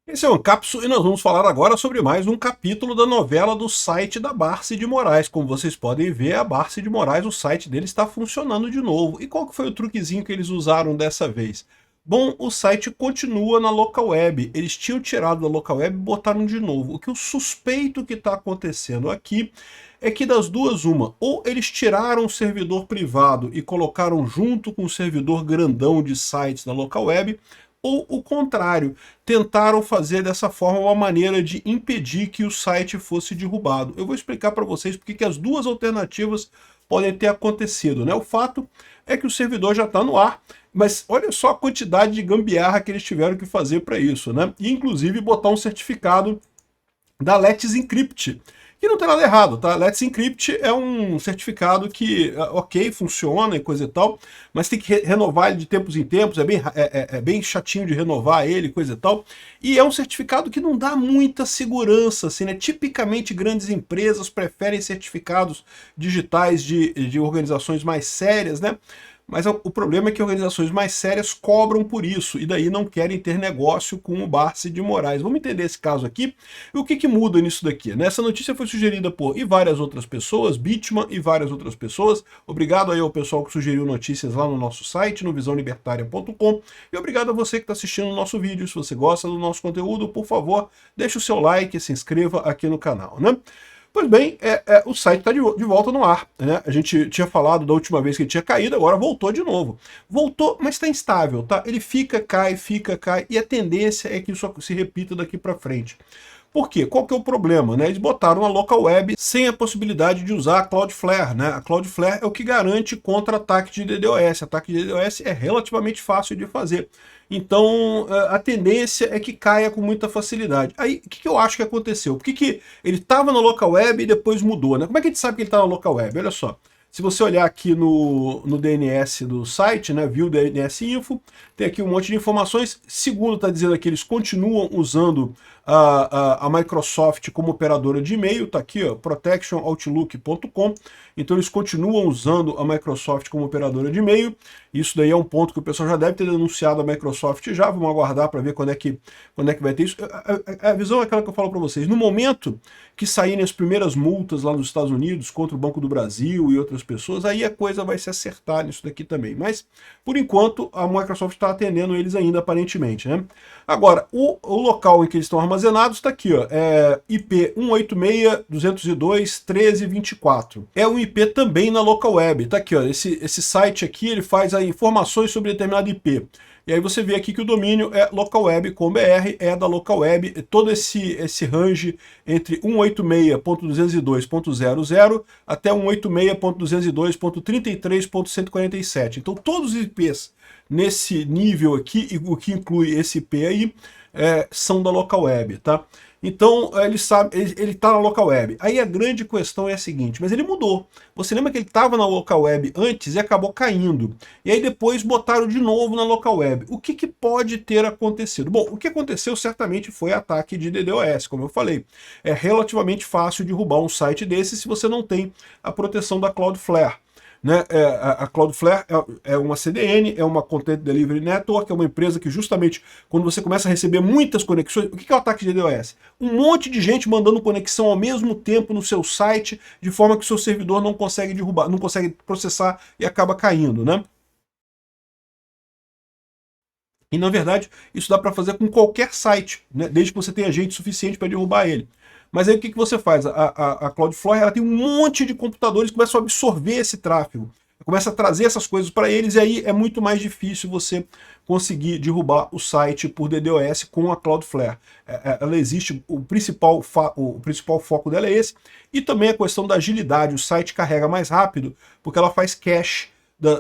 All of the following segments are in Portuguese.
Esse é o Ancapsu e nós vamos falar agora sobre mais um capítulo da novela do site da Barce de Moraes. Como vocês podem ver, a Barce de Moraes, o site dele está funcionando de novo. E qual que foi o truquezinho que eles usaram dessa vez? Bom, o site continua na local web. Eles tinham tirado da local web e botaram de novo. O que eu suspeito que está acontecendo aqui é que das duas uma, ou eles tiraram o servidor privado e colocaram junto com o servidor grandão de sites da local web, ou o contrário, tentaram fazer dessa forma uma maneira de impedir que o site fosse derrubado. Eu vou explicar para vocês porque que as duas alternativas podem ter acontecido, né? O fato é que o servidor já está no ar, mas olha só a quantidade de gambiarra que eles tiveram que fazer para isso, né? E inclusive botar um certificado da Let's Encrypt, que não tem nada errado, tá? Let's Encrypt é um certificado que, ok, funciona e coisa e tal, mas tem que renovar ele de tempos em tempos, é bem chatinho de renovar ele, coisa e tal, e é um certificado que não dá muita segurança, assim, né? Tipicamente grandes empresas preferem certificados digitais de organizações mais sérias, né? Mas o problema é que organizações mais sérias cobram por isso, e daí não querem ter negócio com o Barce de Moraes. Vamos entender esse caso aqui e o que muda nisso daqui, né? Essa notícia foi sugerida por várias outras pessoas, Bitman e várias outras pessoas. Obrigado aí ao pessoal que sugeriu notícias lá no nosso site, no visãolibertaria.com, e obrigado a você que está assistindo o nosso vídeo. Se você gosta do nosso conteúdo, por favor, deixe o seu like e se inscreva aqui no canal, né? Pois bem, o site está de volta no ar, né? A gente tinha falado da última vez que ele tinha caído, agora voltou de novo. Voltou, mas está instável, tá? Ele fica, cai, e a tendência é que isso se repita daqui para frente. Por quê? Qual que é o problema, né? Eles botaram a local web sem a possibilidade de usar a Cloudflare, né? A Cloudflare é o que garante contra ataque de DDoS. Ataque de DDoS é relativamente fácil de fazer. Então, a tendência é que caia com muita facilidade. Aí, o que eu acho que aconteceu? Por que ele estava na local web e depois mudou, né? Como é que a gente sabe que ele está na local web? Olha só. Se você olhar aqui no DNS do site, né, View DNS Info, tem aqui um monte de informações. Segundo está dizendo aqui, eles continuam usando a Microsoft como operadora de e-mail, está aqui, ó, protectionoutlook.com. Então eles continuam usando a Microsoft como operadora de e-mail. Isso daí é um ponto que o pessoal já deve ter denunciado a Microsoft já. Vamos aguardar para ver quando é que vai ter isso. A visão é aquela que eu falo para vocês. No momento que saírem as primeiras multas lá nos Estados Unidos contra o Banco do Brasil e outras pessoas, aí a coisa vai se acertar nisso daqui também. Mas, por enquanto, a Microsoft está atendendo eles ainda, aparentemente, né? Agora, o local em que eles estão armazenados está aqui, ó, IP 186.202.13.24. É um IP também na local web. Está aqui, ó, esse site aqui, ele faz aí informações sobre determinado IP. E aí você vê aqui que o domínio é localweb.com.br, é da local web, todo esse range entre 186.202.00 até 186.202.33.147. Então todos os IPs nesse nível aqui, o que inclui esse IP aí, são da local web, tá? Então ele está na local web. Aí a grande questão é a seguinte, mas ele mudou. Você lembra que ele estava na local web antes e acabou caindo. E aí depois botaram de novo na local web. O que pode ter acontecido? Bom, o que aconteceu certamente foi ataque de DDoS, como eu falei. É relativamente fácil derrubar um site desse se você não tem a proteção da Cloudflare. Né? A Cloudflare é uma CDN, é uma Content Delivery Network, é uma empresa que justamente quando você começa a receber muitas conexões, o que é o ataque de DDoS? Um monte de gente mandando conexão ao mesmo tempo no seu site, de forma que o seu servidor não consegue derrubar, não consegue processar e acaba caindo, né? E na verdade, isso dá para fazer com qualquer site, né? Desde que você tenha gente suficiente para derrubar ele. Mas aí o que você faz? A Cloudflare ela tem um monte de computadores que começam a absorver esse tráfego. Começa a trazer essas coisas para eles e aí é muito mais difícil você conseguir derrubar o site por DDoS com a Cloudflare. Ela existe, o principal foco dela é esse, e também a questão da agilidade. O site carrega mais rápido porque ela faz cache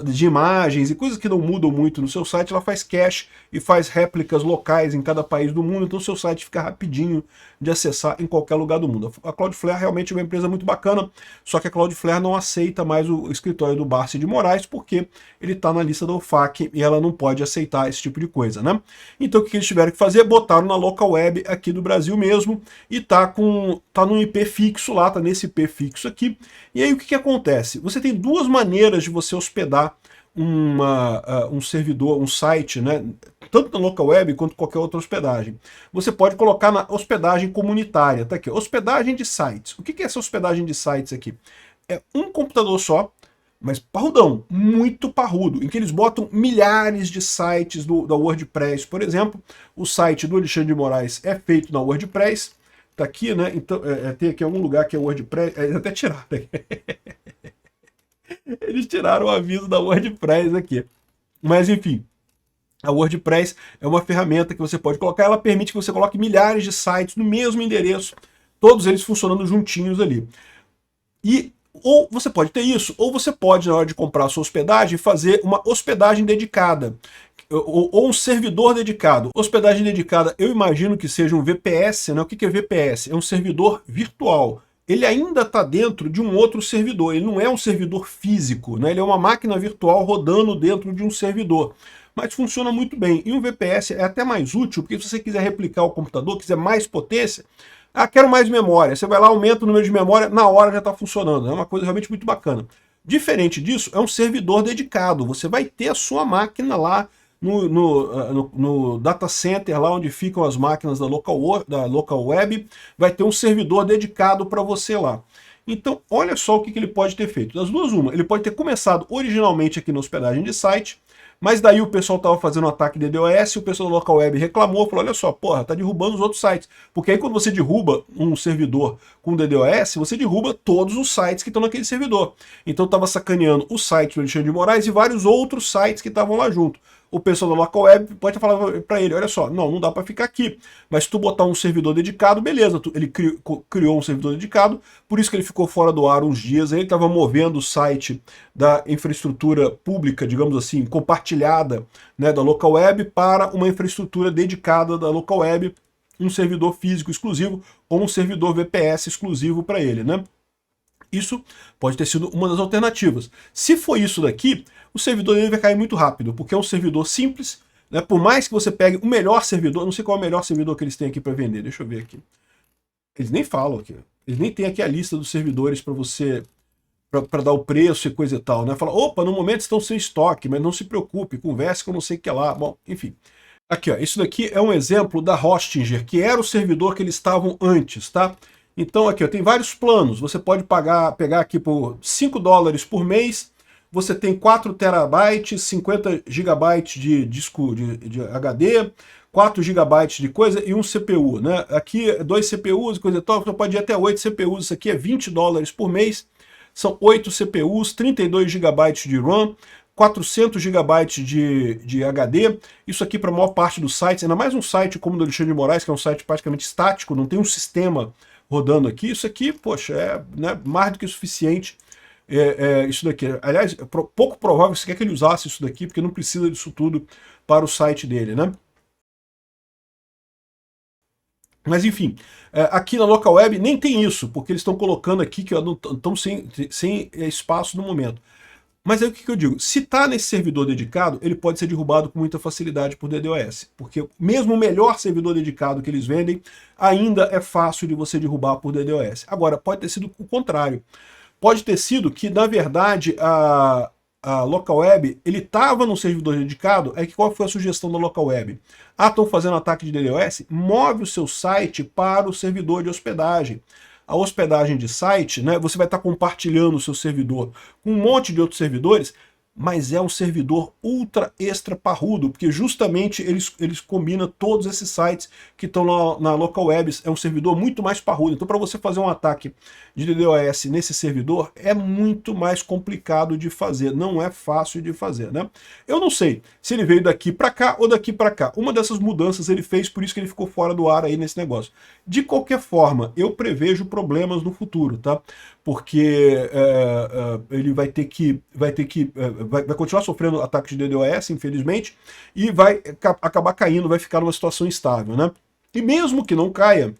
de imagens e coisas que não mudam muito no seu site, ela faz cache e faz réplicas locais em cada país do mundo, então o seu site fica rapidinho de acessar em qualquer lugar do mundo. A Cloudflare realmente é uma empresa muito bacana, só que a Cloudflare não aceita mais o escritório do Barce de Moraes, porque ele está na lista da OFAC e ela não pode aceitar esse tipo de coisa, né? Então o que eles tiveram que fazer? Botaram na local web aqui do Brasil mesmo, e tá no IP fixo lá, tá nesse IP fixo aqui. E aí o que acontece? Você tem duas maneiras de você hospedar um servidor, um site, né? tanto na local web quanto qualquer outra hospedagem. Você pode colocar na hospedagem comunitária, tá aqui, hospedagem de sites. O que é essa hospedagem de sites aqui? É um computador só, mas parrudão, muito parrudo, em que eles botam milhares de sites da WordPress, por exemplo. O site do Alexandre de Moraes é feito na WordPress, tá aqui, né? Então, tem aqui algum lugar que é WordPress, eles até tiraram aqui. Eles tiraram o aviso da WordPress aqui. Mas enfim, a WordPress é uma ferramenta que você pode colocar, ela permite que você coloque milhares de sites no mesmo endereço, todos eles funcionando juntinhos ali. E ou você pode ter isso, ou você pode, na hora de comprar a sua hospedagem, fazer uma hospedagem dedicada, ou um servidor dedicado. Hospedagem dedicada, eu imagino que seja um VPS, né? O que é VPS? É um servidor virtual. Ele ainda está dentro de um outro servidor, ele não é um servidor físico, né? Ele é uma máquina virtual rodando dentro de um servidor. Mas funciona muito bem. E um VPS é até mais útil, porque se você quiser replicar o computador, quiser mais potência, quero mais memória. Você vai lá, aumenta o número de memória, na hora já está funcionando. É uma coisa realmente muito bacana. Diferente disso, é um servidor dedicado. Você vai ter a sua máquina lá no data center, lá onde ficam as máquinas da local web, vai ter um servidor dedicado para você lá. Então, olha só o que ele pode ter feito. Das duas, uma, ele pode ter começado originalmente aqui na hospedagem de site, mas daí o pessoal estava fazendo um ataque de DDoS, o pessoal da local web reclamou, falou, olha só, porra, tá derrubando os outros sites. Porque aí quando você derruba um servidor com DDoS, você derruba todos os sites que estão naquele servidor. Então estava sacaneando o site do Alexandre de Moraes e vários outros sites que estavam lá junto. O pessoal da local web pode falar para ele, olha só, não dá para ficar aqui, mas se tu botar um servidor dedicado, beleza, ele criou um servidor dedicado, por isso que ele ficou fora do ar uns dias, ele estava movendo o site da infraestrutura pública, digamos assim, compartilhada, né, da local web para uma infraestrutura dedicada da local web, um servidor físico exclusivo ou um servidor VPS exclusivo para ele, né? Isso pode ter sido uma das alternativas. Se for isso daqui, o servidor dele vai cair muito rápido, porque é um servidor simples, né? Por mais que você pegue o melhor servidor, não sei qual é o melhor servidor que eles têm aqui para vender, deixa eu ver aqui. Eles nem falam aqui, eles nem têm aqui a lista dos servidores para você, para dar o preço e coisa e tal, né? Fala, opa, no momento estão sem estoque, mas não se preocupe, converse com não sei o que lá. Bom, enfim. Aqui, ó, isso daqui é um exemplo da Hostinger, que era o servidor que eles estavam antes, tá? Então aqui, ó, tem vários planos, você pode pegar aqui por $5 por mês, você tem 4 terabytes, 50 gigabytes de disco de HD, 4 gigabytes de coisa e um CPU, né? Aqui 2 CPUs e coisa e tal, você pode ir até 8 CPUs, isso aqui é $20 por mês, são 8 CPUs, 32 gigabytes de RAM, 400 gigabytes de HD, isso aqui para a maior parte dos sites, ainda mais um site como o do Alexandre de Moraes, que é um site praticamente estático, não tem um sistema rodando aqui, isso aqui, poxa, é, né, mais do que suficiente, isso daqui. Aliás, é pouco provável que você quer que ele usasse isso daqui, porque não precisa disso tudo para o site dele, né? Mas enfim, aqui na local web nem tem isso, porque eles estão colocando aqui que estão sem espaço no momento. Mas aí o que eu digo? Se está nesse servidor dedicado, ele pode ser derrubado com muita facilidade por DDoS. Porque mesmo o melhor servidor dedicado que eles vendem, ainda é fácil de você derrubar por DDoS. Agora, pode ter sido o contrário. Pode ter sido que, na verdade, a local web, ele estava no servidor dedicado, aí qual foi a sugestão da local web? Estão fazendo ataque de DDoS? Move o seu site para o servidor de hospedagem. A hospedagem de site, né, você vai estar compartilhando o seu servidor com um monte de outros servidores, mas é um servidor ultra extra parrudo, porque justamente eles combinam todos esses sites que estão na local web, é um servidor muito mais parrudo. Então para você fazer um ataque de DDoS nesse servidor é muito mais complicado de fazer, não é fácil de fazer, né? Eu não sei se ele veio daqui para cá ou daqui para cá. Uma dessas mudanças ele fez, por isso que ele ficou fora do ar aí nesse negócio. De qualquer forma, eu prevejo problemas no futuro, tá? Porque ele vai continuar sofrendo ataques de DDoS, infelizmente, e vai acabar caindo, vai ficar numa situação instável, né? E mesmo que não caia,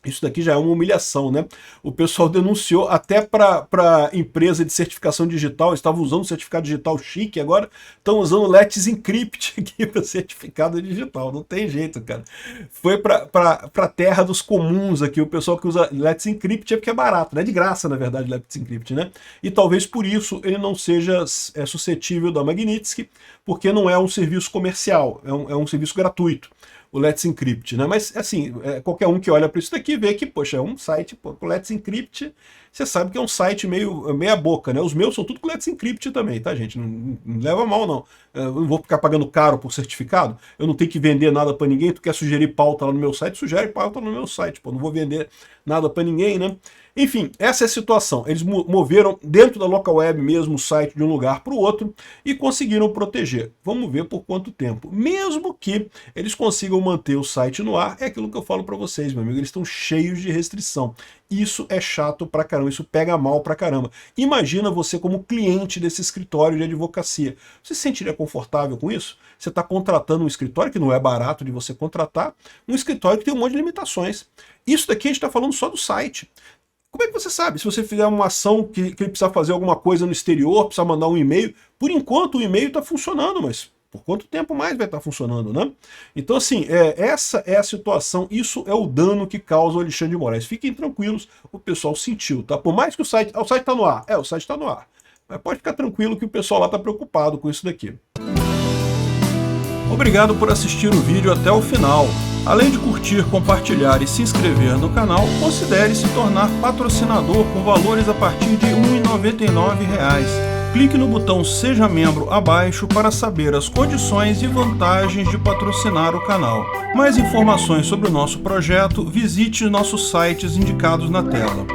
Isso daqui já é uma humilhação, né? O pessoal denunciou até para empresa de certificação digital, estavam usando certificado digital chique, agora estão usando Let's Encrypt aqui para certificado digital. Não tem jeito, cara. Foi para a terra dos comuns aqui, o pessoal que usa Let's Encrypt é porque é barato, né? De graça, na verdade, Let's Encrypt, né? E talvez por isso ele não seja suscetível da Magnitsky, porque não é um serviço comercial, é um serviço gratuito, o Let's Encrypt, né? Mas, assim, qualquer um que olha para isso daqui vê que, poxa, é um site, pô, com Let's Encrypt, você sabe que é um site meia boca, né? Os meus são tudo com Let's Encrypt também, tá, gente? Não leva mal, não. Eu não vou ficar pagando caro por certificado, eu não tenho que vender nada para ninguém, tu quer sugerir pauta lá no meu site, sugere pauta no meu site, pô, não vou vender nada para ninguém, né? Enfim, essa é a situação. Eles moveram dentro da local web mesmo o site de um lugar para o outro e conseguiram proteger. Vamos ver por quanto tempo. Mesmo que eles consigam manter o site no ar, é aquilo que eu falo para vocês, meu amigo, eles estão cheios de restrição. Isso é chato pra caramba, isso pega mal pra caramba. Imagina você como cliente desse escritório de advocacia. Você se sentiria confortável com isso? Você está contratando um escritório, que não é barato de você contratar, um escritório que tem um monte de limitações. Isso daqui a gente está falando só do site. Como é que você sabe? Se você fizer uma ação que ele precisa fazer alguma coisa no exterior, precisa mandar um e-mail, por enquanto o e-mail está funcionando, mas por quanto tempo mais vai estar funcionando, né? Então, assim, essa é a situação, isso é o dano que causa o Alexandre de Moraes. Fiquem tranquilos, o pessoal sentiu, tá? Por mais que o site está no ar, o site está no ar. Mas pode ficar tranquilo que o pessoal lá está preocupado com isso daqui. Obrigado por assistir o vídeo até o final. Além de curtir, compartilhar e se inscrever no canal, considere se tornar patrocinador com valores a partir de R$ 1,99. Clique no botão Seja Membro abaixo para saber as condições e vantagens de patrocinar o canal. Mais informações sobre o nosso projeto, visite nossos sites indicados na tela.